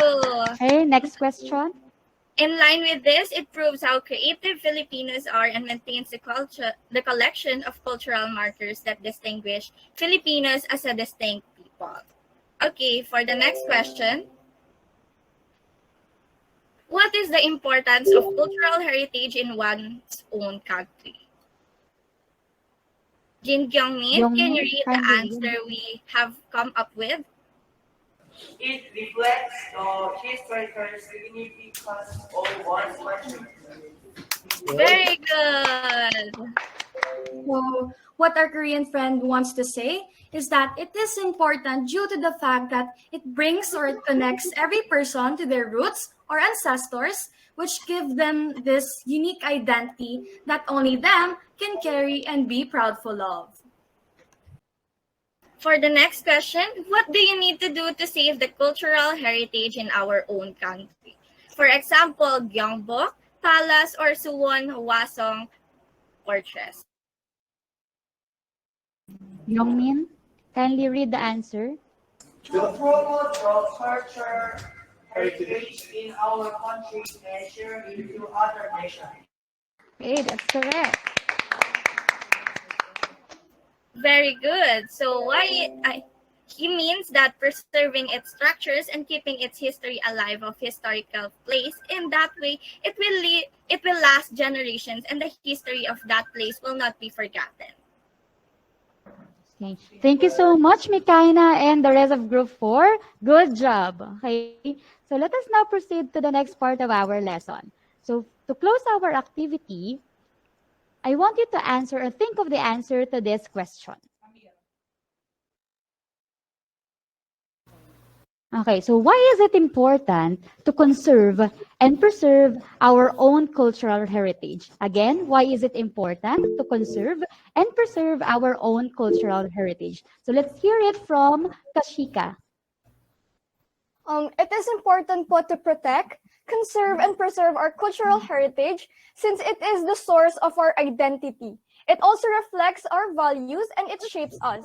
S13: Okay, next question.
S9: In line with this, it proves how creative Filipinos are and maintains the collection of cultural markers that distinguish Filipinos as a distinct people. Okay, for the next question. What is the importance of cultural heritage in one's own country? Jin Gyongmin, can you read the answer we have come up with?
S10: It reflects the historical significance of one's country.
S9: Very good.
S14: So, what our Korean friend wants to say is that it is important due to the fact that it brings or it connects every person to their roots or ancestors, which give them this unique identity that only them can carry and be proudful of.
S9: For the next question, what do you need to do to save the cultural heritage in our own country? For example, Gyeongbok, Palace, or Suwon Hwasong Fortress.
S13: Yongmin, kindly read the answer.
S10: To promote the cultural heritage in our country and share it to other nations.
S13: Okay, that's correct.
S9: Very good. So he means that preserving its structures and keeping its history alive of historical place. In that way, it will last generations and the history of that place will not be forgotten.
S13: Okay. Thank you so much, Mikaina, and the rest of Group 4. Good job. Okay. So let us now proceed to the next part of our lesson. So to close our activity, I want you to answer or think of the answer to this question. Okay, so why is it important to conserve and preserve our own cultural heritage? Again, why is it important to conserve and preserve our own cultural heritage? So let's hear it from Kashika.
S11: It is important po to protect, conserve, and preserve our cultural heritage since it is the source of our identity. It also reflects our values and it shapes us.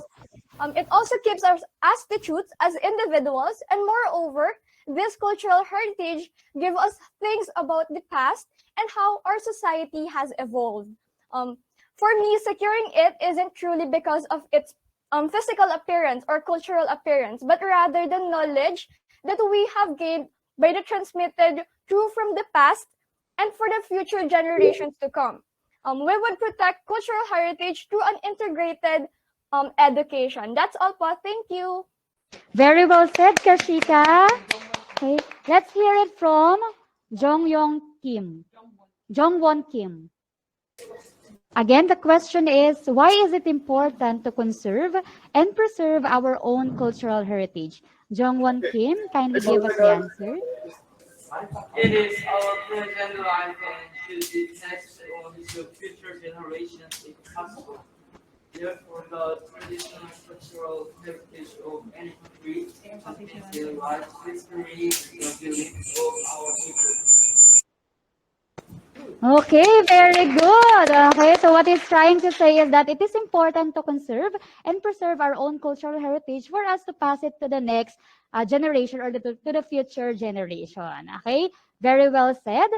S11: It also keeps us as the truths as individuals, and moreover, this cultural heritage gives us things about the past and how our society has evolved. For me, securing it isn't truly because of its physical appearance or cultural appearance, but rather the knowledge that we have gained by the transmitted through from the past and for the future generations to come. We would protect cultural heritage through an integrated education. That's all po. Thank you.
S13: Very well said, Kashika. Okay, let's hear it from Jongwon Kim. Again, the question is, why is it important to conserve and preserve our own cultural heritage? Jongwon Kim, kindly give us the answer.
S10: It is our present life and should be passed on to future generations if possible. Therefore, the traditional and cultural heritage of any country contains the life history, the beliefs of our people.
S13: Okay, very good. Okay, so what it's trying to say is that it is important to conserve and preserve our own cultural heritage for us to pass it to the next generation or to the future generation. Okay, very well said.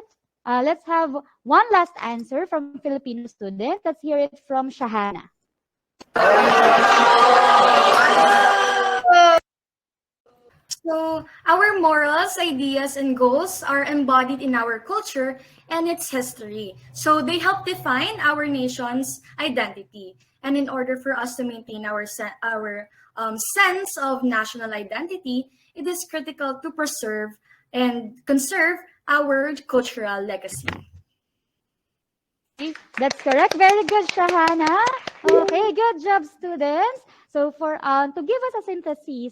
S13: Let's have one last answer from Filipino student. Let's hear it from Shahana.
S14: So, our morals, ideas, and goals are embodied in our culture and its history. So, they help define our nation's identity. And in order for us to maintain our sense of national identity, it is critical to preserve and conserve our cultural legacy.
S13: That's correct. Very good, Shahana. Okay, good job, students. So for to give us a synthesis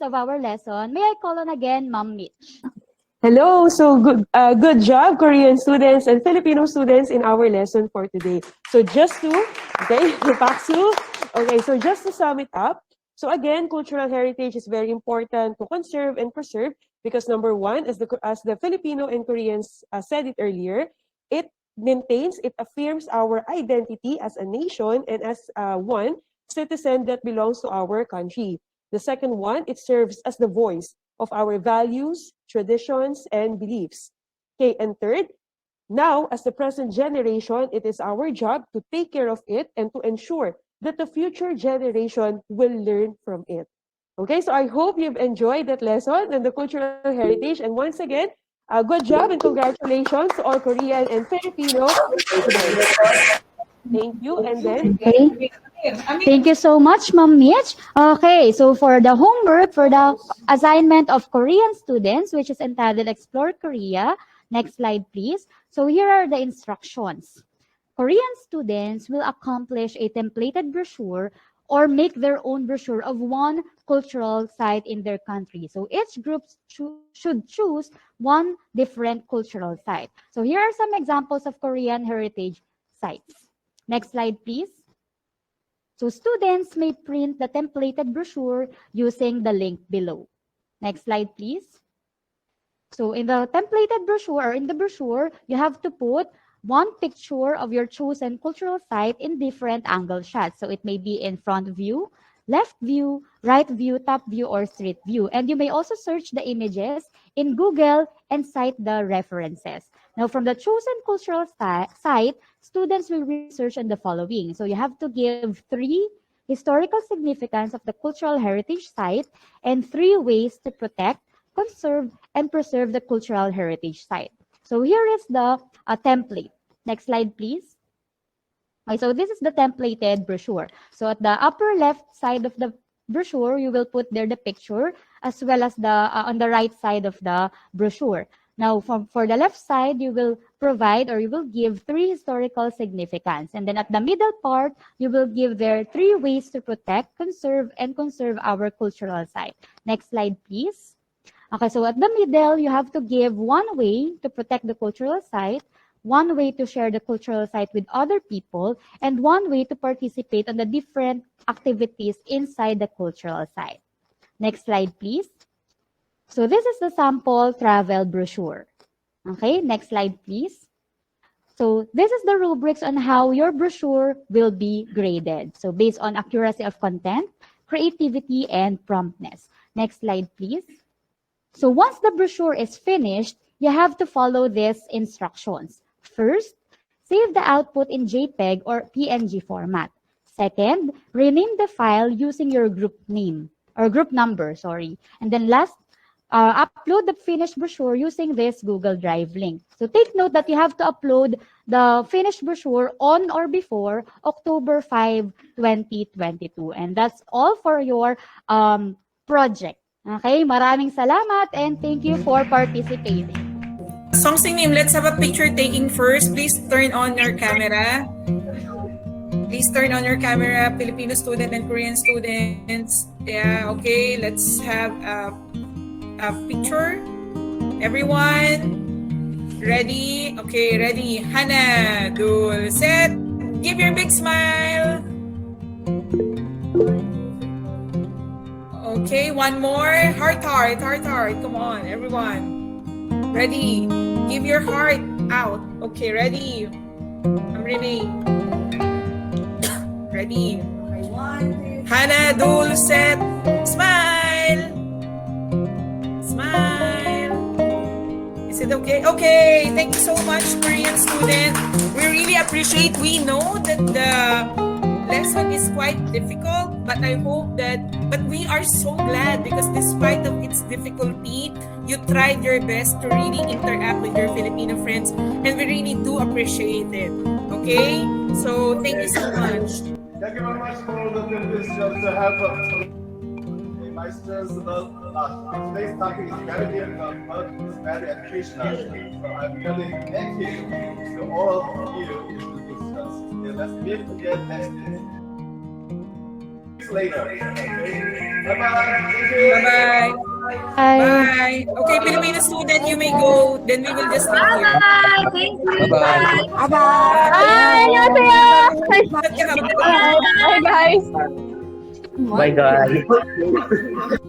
S13: of our lesson, may I call on again Ma'am Mitch?
S7: Hello, so good job, Korean students and Filipino students in our lesson for today. So just to, okay, paksu. Okay, so just to sum it up, so again, cultural heritage is very important to conserve and preserve because number one, as the Filipino and Koreans said it earlier, it maintains, it affirms our identity as a nation and as one citizen that belongs to our country. The second one, it serves as the voice of our values, traditions, and beliefs. Okay, and third, now, as the present generation, it is our job to take care of it and to ensure that the future generation will learn from it. Okay, so I hope you've enjoyed that lesson and the cultural heritage. And once again, good job and congratulations to all Korean and Filipino students. Thank you. And then,
S13: Okay. Thank you so much, Ma'am Mitch. Okay, so for the homework, for the assignment of Korean students, which is entitled Explore Korea, next slide, please. So here are the instructions. Korean students will accomplish a templated brochure or make their own brochure of one cultural site in their country. So each group should choose one different cultural site. So here are some examples of Korean heritage sites. Next slide, please. So students may print the templated brochure using the link below. Next slide, please. So in the templated brochure or in the brochure, you have to put one picture of your chosen cultural site in different angle shots. So it may be in front view, left view, right view, top view, or street view. And you may also search the images in Google and cite the references. Now, from the chosen cultural site, students will research on the following. So you have to give 3 historical significance of the cultural heritage site and 3 ways to protect, conserve, and preserve the cultural heritage site. So here is the template. Next slide, please. Okay, so this is the templated brochure. So at the upper left side of the brochure, you will put there the picture as well as the on the right side of the brochure. Now, for the left side, you will provide or you will give 3 historical significance. And then at the middle part, you will give there 3 ways to protect, conserve, and conserve our cultural site. Next slide, please. Okay, so at the middle, you have to give 1 way to protect the cultural site, 1 way to share the cultural site with other people, and 1 way to participate on the different activities inside the cultural site. Next slide, please. So this is the sample travel brochure. Okay, next slide, please. So this is the rubrics on how your brochure will be graded. So based on accuracy of content, creativity, and promptness. Next slide, please. So once the brochure is finished, you have to follow these instructions. First, save the output in JPEG or PNG format. Second, rename the file using your group name or group number, sorry. And then last, upload the finished brochure using this Google Drive link. So take note that you have to upload the finished brochure on or before October 5, 2022. And that's all for your project. Okay, maraming salamat and thank you for participating.
S2: Song name, let's have a picture taking first. Please turn on your camera. Please turn on your camera, Filipino student and Korean students. Yeah, okay, let's have a picture. Everyone, ready? Okay, ready. Hana, Dul, set. Give your big smile. Okay, one more. Heart, heart, heart, heart. Come on, everyone. Ready? Give your heart out. Okay, ready? I'm ready. Ready? Hannah, Dulcet, smile. Smile. Is it okay? Okay, thank you so much, Korean student. We really appreciate. We know that the lesson is quite difficult, but I hope that, but we are so glad because despite of its difficulty, you tried your best to really interact with your Filipino friends, and we really do appreciate it. Okay? So, thank you so much.
S3: Thank you very much for the privilege to have my students. Today's topic is very difficult, but it's very educational. So I'm really thank you to all of you in the discuss. Okay, let's meet again next day. Later. Bye bye.
S2: Bye-bye. Bye. Okay, Filipino student, you may go. Then we will just leave here.
S9: Bye. Thank you.
S12: Bye-bye.
S11: Bye-bye.
S2: Bye.
S11: Bye, guys.
S15: Bye guys.